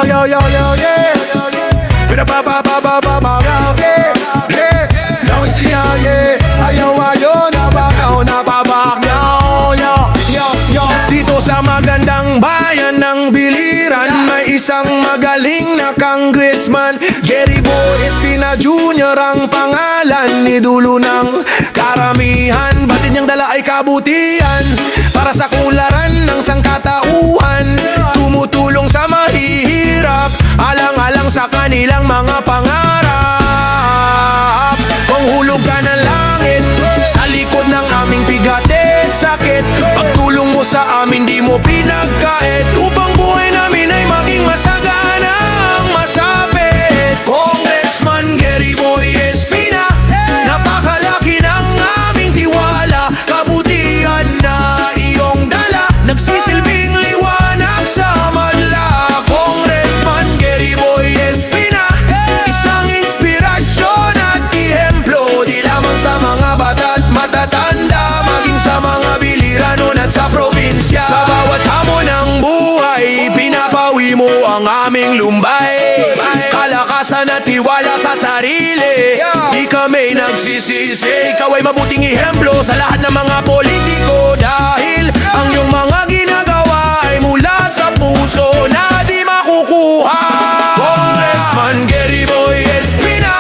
yo, yo, yo, yeah. Ba ba ba ba ba ba ba, yeah, yeah. Yo siya, yeah. Ayaw, ayaw, nababak, yo, yo, yo, yo. Dito sa magandang bayan ng Biliran, may isang magaling na congressman. Gary Boy Espina Jr. ang pangalan, ni dulo ng karamihan. Batid niyang dala ay kabutihan para sa kularan ng sangkatauhan. Tumutulong sa mahihirap, alang-alang sa kanilang mga pangarap. Kung hulog ka ng langit sa likod ng aming bigatit sakit, pagtulong mo sa amin di mo pinagkait, upang buhay namin ay maging masaganang masapit. Congressman Gary Boy Espina, napakalaki ng aming tiwala, kabutihan na iyong dala, nagsisilbing liwanag sa madla. Congressman Gary Boy Espina, isang inspirasyon at ihemplo, di lamang sa mga bata't matatanda, maging sa mga Biliran at sa probinsya. Sa bawat hamon ng buhay, pinapawi mo ang aming lumbay, kalakasan at tiwala sa sarili. Di kami nagsisisi, ikaw ay mabuting ihemplo sa lahat ng mga politiko, dahil ang iyong mga ginagawa ay mula sa puso na di makukuha. Congressman Gary Boy Espina,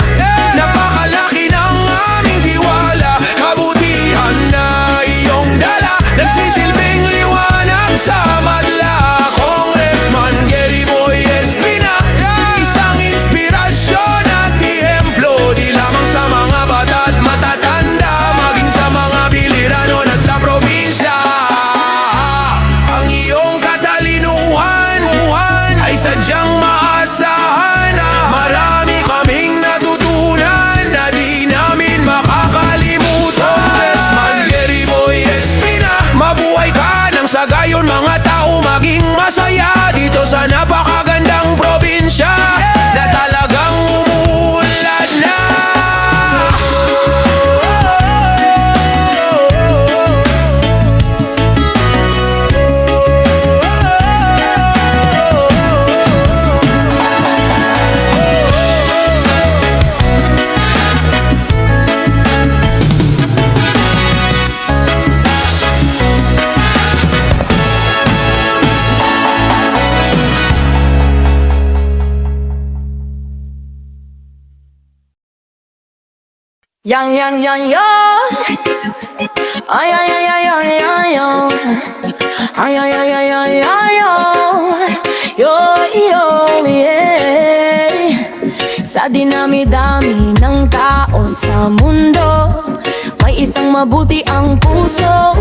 napakalaki ng aming tiwala, kabutihan na iyong dala, nagsisilbing liwanag sa madla. Congressman Gary Boy Espina, isang inspirasyon at ihemplo, di lamang sa mga bata't matatanda, maging sa mga Biliran at sa probinsya. Ang iyong katalinuhan ay sadyang maasahan, marami kaming natutunan na di namin makakalimutan. Congressman Gary Boy Espina, mabuhay ka nang sa gayon mga tao maging masaya dito sa napakagandang probinsya na talagang umuunlad na. Yang yang yang yo, ay ay ay ay ay ay yo, ay ay ay ay ay ay yo, yo yo yeah. Sa dinami-dami ng tao sa mundo, may isang mabuti ang puso,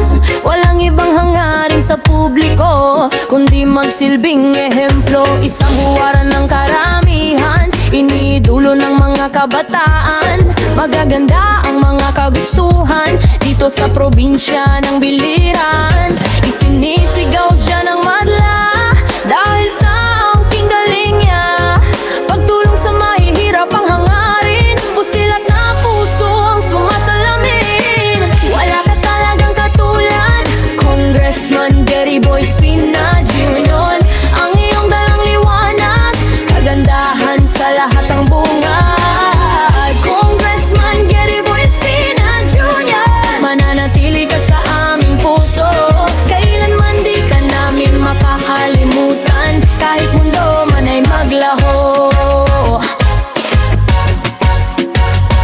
walang ibang hangarin sa publiko, kundi magsilbing ehemplo, isang huwaran ng karamihan, inidulo ng mga kabataan. Magaganda ang mga kagustuhan dito sa probinsya ng Biliran. Isinisigaw siya ng madla dahil sa angking galing niya. Pagtulong sa mahihirap ang hangarin, pusilat na puso ang sumasalamin. Wala ka talagang katulad, Congressman Gary Boy Espina Jr. Ang iyong dalang liwanag, kagandahan sa lahat ng bungad. Congressman Gary Boy Espina Jr., mananatili ka sa aming puso, kailanman di ka namin makakalimutan, kahit mundo man ay maglaho.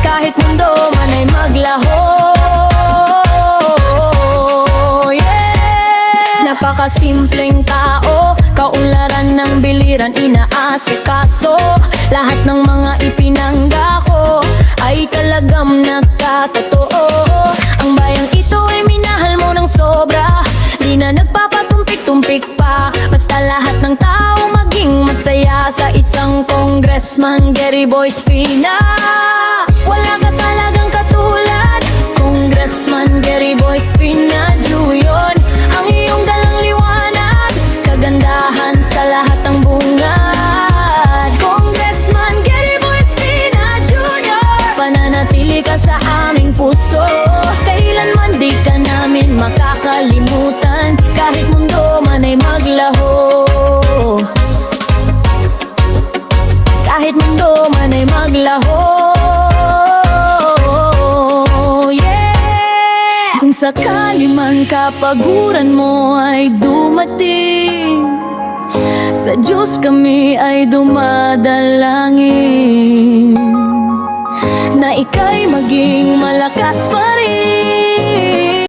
Kahit mundo man ay maglaho, yeah. Napakasimpleng tao, kaunlaran ng Biliran inaasikaso, lahat ng mga ipinangga ko ay talagam nagkatotoo. Ang bayang ito ay minahal mo ng sobra, di na nagpapatumpik-tumpik pa, basta lahat ng tao maging masaya sa isang Congressman Gary Boy Espina. Wala ka talagang katulad, Congressman Gary Boy Espina Jr. Ang iyong dalang liwanag, kagandahan sa lahat ng bungad. Congressman Gary Boy Espina Jr., pananatili ka sa aming puso, kailanman di ka namin makakalimutan, kahit mundo man ay maglaho. sakali man kapaguran mo ay dumating, sa Diyos kami ay dumadalangin na ika'y maging malakas pa